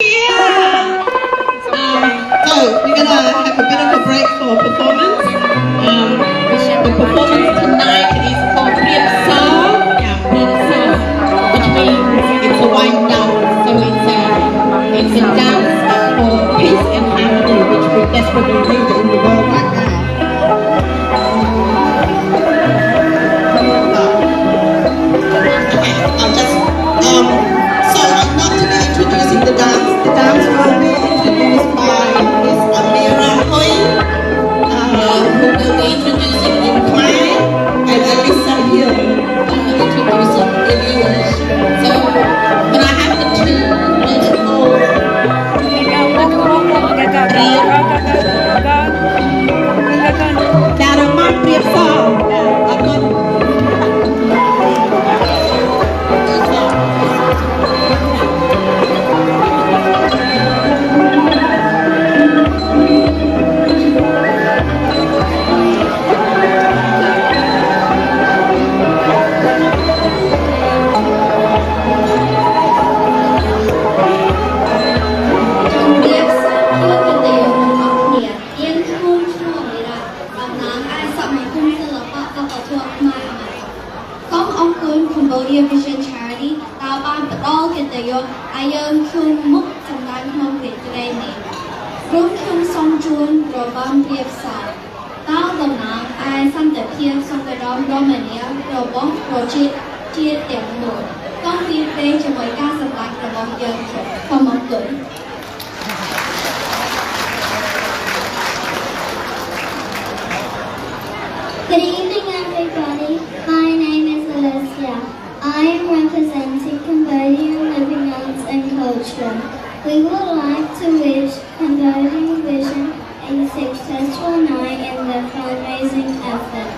Yeah. So we're gonna have a bit of a break for performance. The performance tonight is called Priya Song. Yeah, Priya Song, which means it's a wind down. So it's a dance for peace and harmony, which we desperately need in the world right now. I'll just so I'm not to be introducing the dance. The dance will be introduced by Miss Amira Hoy, who will be introducing in Khmer, and Alisa Hill will introduce in English. So, but I have the two beautiful Dharma Priya Song. Cambodia Vision Charity តើបានផ្ដល់កិត្តិយសឲ្យយើងខ្ញុំមុខចំណាយក្នុងរាត្រីនេះក្រុមខ្ញុំសូមជូនរបាំព្រាបសរតើតំណាងឯសន្តិភាពសង្គ្រាមរ៉ូម៉ានីរបស់ប្រជាជាតិទាំងមូលต้องរៀបព្រេងជាមួយការសម្ដែងរបស់យើងសូមអរគុណ Good evening, everybody. My name is Alicia. I am representing Cambodian Living Arts and Culture. We would like to wish Cambodian Vision a successful night in their fundraising effort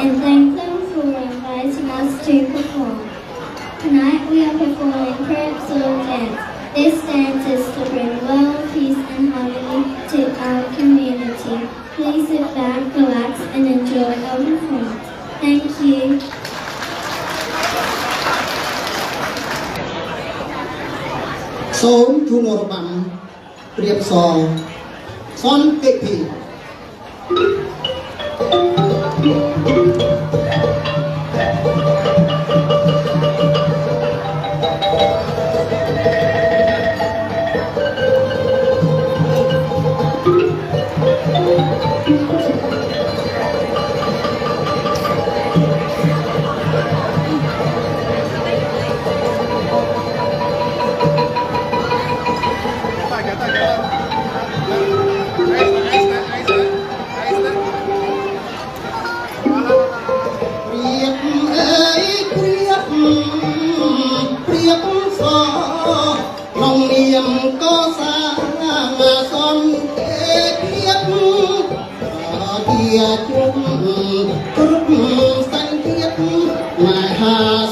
and thank them for inviting us to perform. Tonight we are performing Prep Soul Dance. This dance is to bring love, peace and harmony to our community. Please sit back, relax and enjoy our performance. Thank you. សូមជូនរបាំព្រាបសរសន្តិភាព Hãy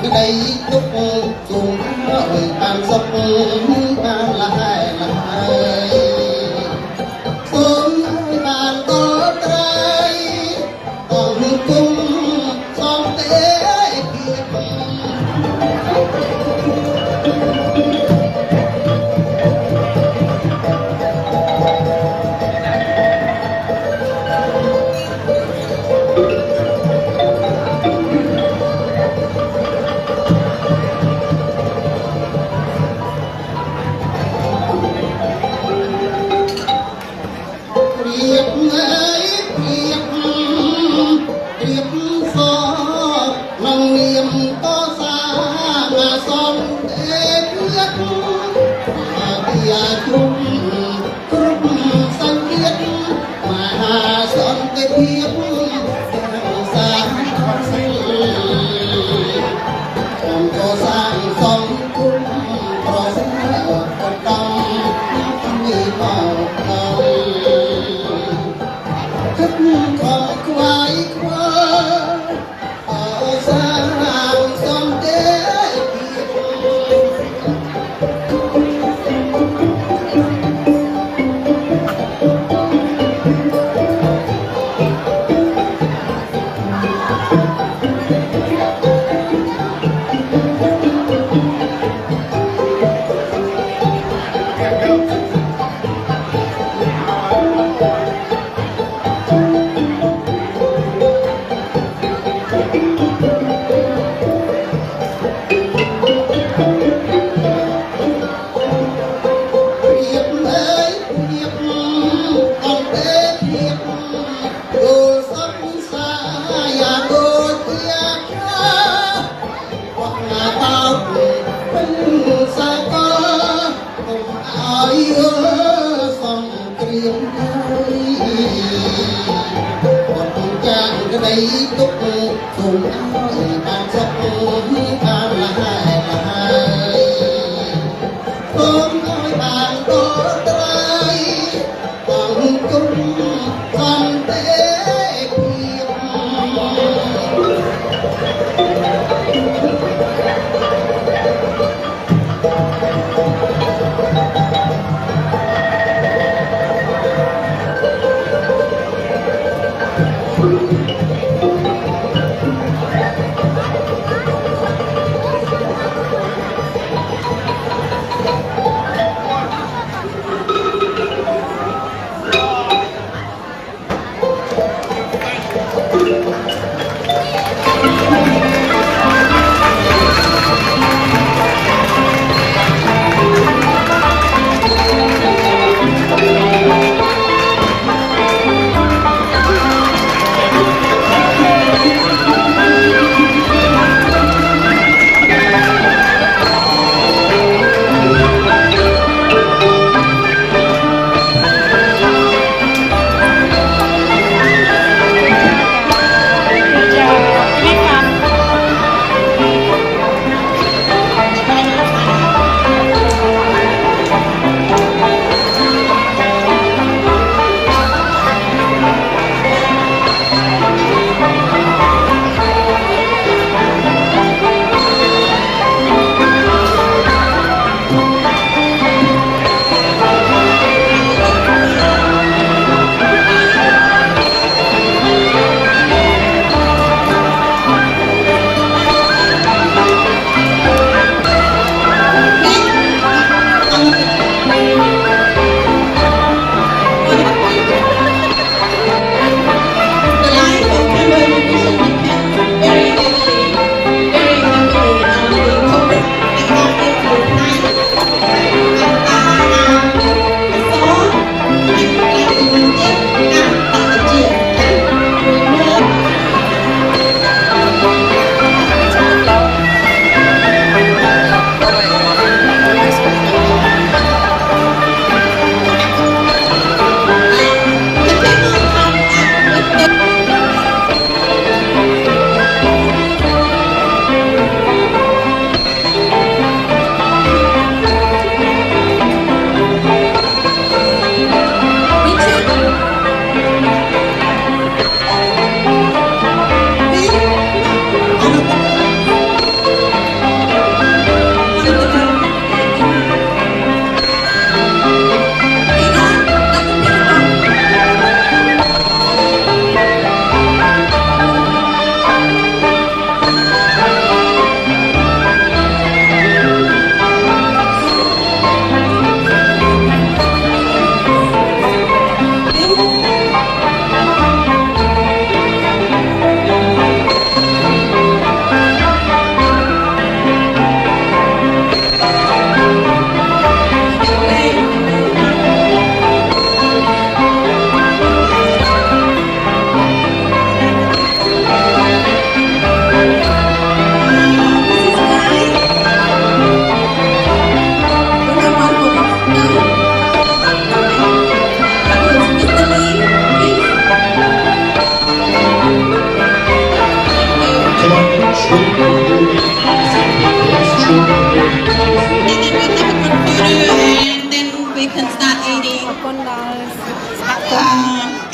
subscribe cho kênh Ghiền Mì Gõ để không bỏ lỡ ទុកគុំឲ្យបានចាប់បានលហើយគុំឲ្យបានតត្រៃបងគុំសន្តិ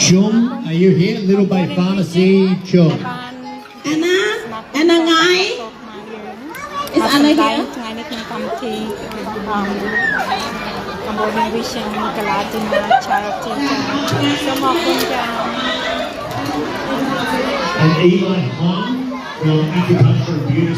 Chum, are you here? Little by Pharmacy, Chum. Anna Ngai is Anna here ថ្ងៃនេះក្នុងកម្មវិធីCambodian Vision កាឡាទីណាឆាជាចាសូមអរគុណចា And Eli Hong from Acupuncture Beauty